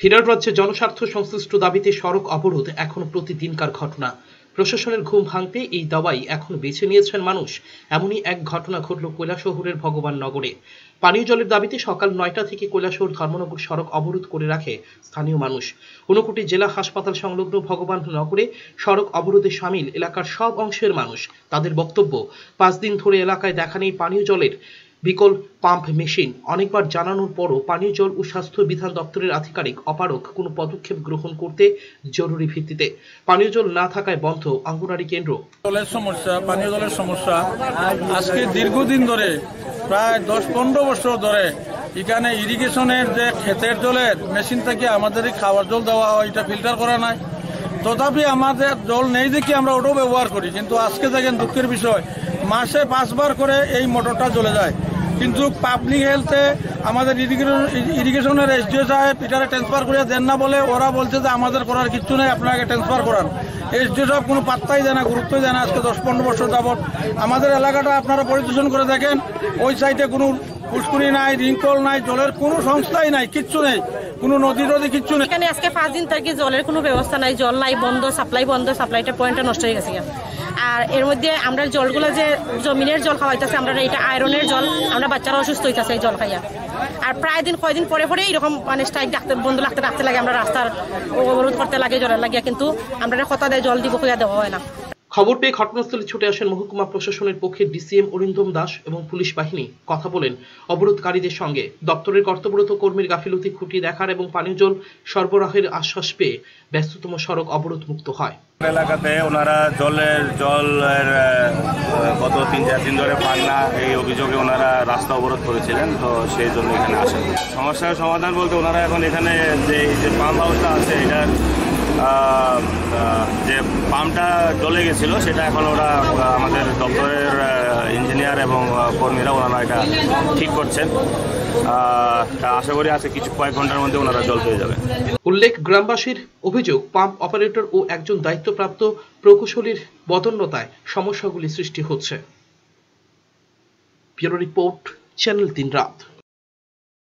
হীরার রাজ্যে জনস্বার্থ সংশ্লিষ্ট দাবিতে সড়ক অবরোধ এখন প্রতিদিনকার ঘটনা। প্রশাসনের ঘুম ভাঙতে এই দাওয়াই এখন বেছে নিয়েছেন মানুষ। এমনই এক ঘটনা ঘটল কৈলাসহরের ভগবান নগরে। পানীয় জলের দাবিতে সকাল ৯টা থেকে কৈলাসহর ধর্মনগর সড়ক অবরোধ করে রাখে স্থানীয় মানুষ। ঊনকোটি জেলা হাসপাতাল সংলগ্ন ভগবান নগরে সড়ক অবরোধে সামিল এলাকার সব অংশের মানুষ। তাদের বক্তব্য, ৫ দিন ধরে এলাকায় দেখা নেই পানীয় জলের বিকল পাম্প মেশিন। অনেকবার জানানোর পরও পানীয় জল ও স্বাস্থ্য বিধান দপ্তরের আধিকারিক অপারগ কোনো পদক্ষেপ গ্রহণ করতে জরুরি ভিত্তিতে। পানীয় জল না থাকায় বন্ধ অঙ্গনারী কেন্দ্র। জলের সমস্যা, পানীয় জলের সমস্যা আজকে দীর্ঘদিন ধরে, প্রায় ১০-১৫ বছর ধরে এখানে ইরিগেশনের যে ক্ষেতের জলের মেশিন থেকে আমাদের খাওয়ার জল দেওয়া হয়, এটা ফিল্টার করা নাই। তথাপি আমাদের জল নেই দেখি আমরা ওটাও ব্যবহার করি। কিন্তু আজকে দেখেন দুঃখের বিষয়, মাসে 5 বার করে এই মোটরটা জ্বলে যায়। কিন্তু পাবলিক হেলথে আমাদের ইরিগেশনের এসডিও সাহেব এটারে ট্রান্সফার করে দেন না বলে ওরা বলছে যে আমাদের করার কিচ্ছু নেই, আপনাকে ট্রান্সফার করান। এসডিও সাহেব কোনো পাত্তাই দেয় না, গুরুত্বই দেয় না। আজকে ১০-১৫ বছর যাবৎ আমাদের এলাকাটা আপনারা পরিদর্শন করে দেখেন, ওই সাইডে কোনো পুষ্করি নাই, রিংকল নাই, জলের কোনো সংস্থাই নাই, কিচ্ছু নেই, কোনো নদী টদী কিচ্ছু নেই। এখানে আজকে 5 দিন থেকে জলের কোনো ব্যবস্থা নাই, জল নাই, বন্ধ, সাপ্লাই বন্ধ, সাপ্লাইটা পয়েন্টটা নষ্ট হয়ে গেছে। আর এর মধ্যে আমরা জলগুলো যে জমিনের জল খাওয়াইতেছে, আমরা এটা আয়রনের জল, আমরা বাচ্চারা অসুস্থ হইতেছে এই জল খাইয়া। আর প্রায় দিন কয়দিন পরে পরে এরকম মানে স্ট্রাইক বন্ধ রাখতে লাগে, আমরা রাস্তার অবরোধ করতে লাগে জলের লাগিয়া, কিন্তু আমরা কথা দেয় জল দিব হইয়া দেওয়া হয় না। খবর পেয়ে ঘটনাস্থলে ছুটে আসেন মহকুমা প্রশাসনের পক্ষে ডিসিএম অরিন্দম দাস এবং পুলিশ বাহিনী। কথা বলেন অবরোধকারীদের সঙ্গে। দপ্তরের কর্তব্যরত কর্মীর গাফিলতি খুঁটিয়ে দেখার এবং পানীয় জল সরবরাহের আশ্বাস পেয়ে ব্যস্ততম সড়ক অবরোধ মুক্ত হয়। এলাকাতে ওনারা জলের গত 3-4 দিন ধরে পান না, এই অভিযোগে ওনারা রাস্তা অবরোধ করেছিলেন। তো সেই জন্য এখানে আসেন। সমস্যার সমাধান বলতে ওনারা এখন এখানে যে পাম্প হাউসটা আছে, এটার যে পাম্পটা জ্বলে গেছিল সেটা এখন ওরা আমাদের দপ্তরের ইঞ্জিনিয়ার এবং কর্মীরা ওনারা এটা ঠিক করছেন। আশা করি আছে কয়েক ঘন্টার মধ্যে ওনারা জল পেয়ে যাবে। উল্লেখ, গ্রামবাসীর অভিযোগ, পাম্প অপারেটর ও একজন দায়িত্বপ্রাপ্ত প্রকৌশলীর বদন্যতায় সমস্যাগুলি সৃষ্টি হচ্ছে। ব্যুরো রিপোর্ট, চ্যানেল 3 রাত।